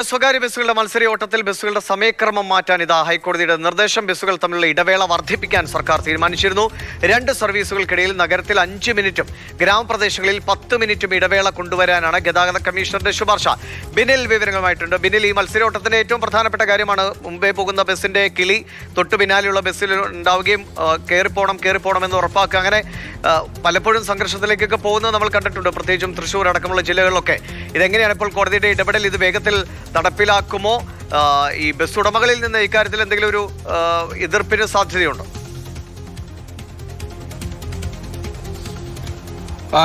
സ്വകാര്യ ബസ്സുകളുടെ മത്സരയോട്ടത്തിൽ ബസ്സുകളുടെ സമയക്രമം മാറ്റാൻ ഹൈക്കോടതിയുടെ നിർദ്ദേശം. ബസ്സുകൾ തമ്മിലുള്ള ഇടവേള വർദ്ധിപ്പിക്കാൻ സർക്കാർ തീരുമാനിച്ചിരുന്നു. 2 സർവീസുകൾക്കിടയിൽ നഗരത്തിൽ 5 മിനിറ്റും ഗ്രാമപ്രദേശങ്ങളിൽ 10 മിനിറ്റും ഇടവേള കൊണ്ടുവരാനാണ് ഗതാഗത കമ്മീഷണറുടെ ശുപാർശ. ബിനിൽ വിവരങ്ങളുമായിട്ടുണ്ട്. ബിനിൽ, ഈ മത്സരയോട്ടത്തിന്റെ ഏറ്റവും പ്രധാനപ്പെട്ട കാര്യമാണ് മുമ്പേ പോകുന്ന ബസ്സിന്റെ കിളി തൊട്ടു പിന്നാലെയുള്ള ബസ്സിൽ ഉണ്ടാവുകയും കയറിപ്പോണം എന്ന് ഉറപ്പാക്കുക. അങ്ങനെ പലപ്പോഴും സംഘർഷത്തിലേക്കൊക്കെ പോകുന്നത് നമ്മൾ കണ്ടിട്ടുണ്ട്, പ്രത്യേകിച്ചും തൃശ്ശൂർ അടക്കമുള്ള ജില്ലകളിലൊക്കെ. ഇതെങ്ങനെയാണ് ഇപ്പോൾ കോടതിയുടെ ഇടപെടൽ? ഇത് വേഗത്തിൽ നടപ്പിലാക്കുമോ? ഈ ബസ് ഉടമകളിൽ നിന്ന് ഇക്കാര്യത്തിൽ എന്തെങ്കിലും ഒരു എതിർപ്പിന് സാധ്യതയുണ്ടോ?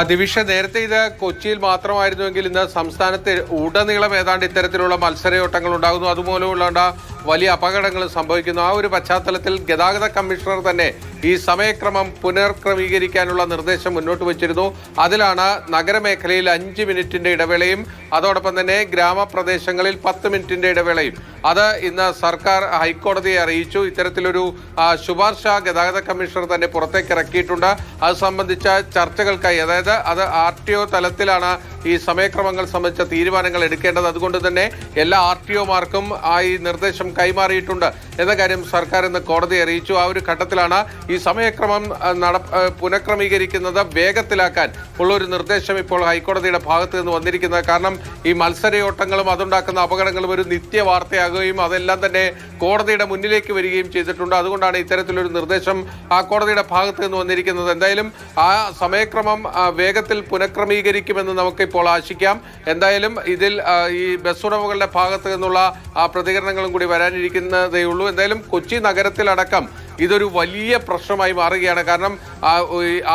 ദിവിഷ, നേരത്തെ ഇത് കൊച്ചിയിൽ മാത്രമായിരുന്നുവെങ്കിൽ ഇന്ന് സംസ്ഥാനത്ത് ഉടനീളം ഏതാണ്ട് ഇത്തരത്തിലുള്ള മത്സരയോട്ടങ്ങൾ ഉണ്ടാകുന്നു. അതുമൂലമുള്ള വലിയ അപകടങ്ങൾ സംഭവിക്കുന്നു. ആ ഒരു പശ്ചാത്തലത്തിൽ ഗതാഗത കമ്മീഷണർ തന്നെ ഈ സമയക്രമം പുനർക്രമീകരിക്കാനുള്ള നിർദ്ദേശം മുന്നോട്ട് വച്ചിരുന്നു. അതിലാണ് നഗരമേഖലയിൽ 5 മിനിറ്റിന്റെ ഇടവേളയും അതോടൊപ്പം തന്നെ ഗ്രാമപ്രദേശങ്ങളിൽ 10 മിനിറ്റിന്റെ ഇടവേളയും. അത് ഇന്ന് സർക്കാർ ഹൈക്കോടതിയെ അറിയിച്ചു. ഇത്തരത്തിലൊരു ശുപാർശ ഗതാഗത കമ്മീഷണർ തന്നെ പുറത്തേക്ക് ഇറക്കിയിട്ടുണ്ട്. അത് സംബന്ധിച്ച ചർച്ചകൾക്കായി, അതായത് അത് RTO തലത്തിലാണ് ഈ സമയക്രമങ്ങൾ സംബന്ധിച്ച തീരുമാനങ്ങൾ എടുക്കേണ്ടത്. അതുകൊണ്ട് തന്നെ എല്ലാ RTOമാർക്കും ഈ നിർദ്ദേശം കൈമാറിയിട്ടുണ്ട് എന്ന കാര്യം സർക്കാർ ഇന്ന് കോടതിയെ അറിയിച്ചു. ആ ഒരു ഘട്ടത്തിലാണ് ഈ സമയക്രമം പുനഃക്രമീകരിക്കുന്നത് വേഗത്തിലാക്കാൻ ഉള്ള ഒരു നിർദ്ദേശം ഇപ്പോൾ ഹൈക്കോടതിയുടെ ഭാഗത്ത് നിന്ന് വന്നിരിക്കുന്നത്. കാരണം ഈ മത്സരയോട്ടങ്ങളും അതുണ്ടാക്കുന്ന അപകടങ്ങളും ഒരു നിത്യവാർത്തയാകുകയും അതെല്ലാം തന്നെ കോടതിയുടെ മുന്നിലേക്ക് വരികയും ചെയ്തിട്ടുണ്ട്. അതുകൊണ്ടാണ് ഇത്തരത്തിലൊരു നിർദ്ദേശം ആ കോടതിയുടെ ഭാഗത്ത് നിന്ന് വന്നിരിക്കുന്നത്. എന്തായാലും ആ സമയക്രമം വേഗത്തിൽ പുനഃക്രമീകരിക്കുമെന്ന് നമുക്കിപ്പോൾ ആശിക്കാം. എന്തായാലും ഇതിൽ ഈ ബസ് ഉടമകളുടെ ഭാഗത്ത് നിന്നുള്ള പ്രതികരണങ്ങളും കൂടി വരാനിരിക്കുന്നതേ ഉള്ളൂ. എന്തായാലും കൊച്ചി നഗരത്തിലടക്കം ഇതൊരു വലിയ പ്രശ്നമായി മാറുകയാണ്. കാരണം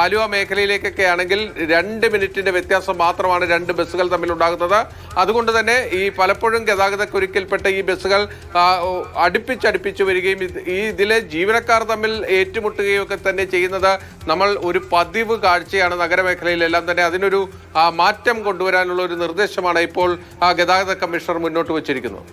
ആലുവ മേഖലയിലേക്കൊക്കെ ആണെങ്കിൽ 2 മിനിറ്റിന്റെ വ്യത്യാസം മാത്രമാണ് 2 ബസ്സുകൾ തമ്മിൽ ഉണ്ടാകുന്നത്. അതുകൊണ്ട് തന്നെ ഈ പലപ്പോഴും ഗതാഗതക്കുരുക്കിൽപ്പെട്ട ഈ ബസ്സുകൾ അടുപ്പിച്ചടുപ്പിച്ച് വരികയും ഇതിലെ ജീവനക്കാർ തമ്മിൽ ഏറ്റുമുട്ടുകയും ഒക്കെ തന്നെ ചെയ്യുന്നത് നമ്മൾ ഒരു പതിവ് കാഴ്ചയാണ് നഗരമേഖലയിലെല്ലാം തന്നെ. അതിനൊരു മാറ്റം കൊണ്ടുവരാനുള്ള ഒരു നിർദ്ദേശമാണ് ഇപ്പോൾ ഗതാഗത കമ്മീഷണർ മുന്നോട്ട് വച്ചിരിക്കുന്നത്.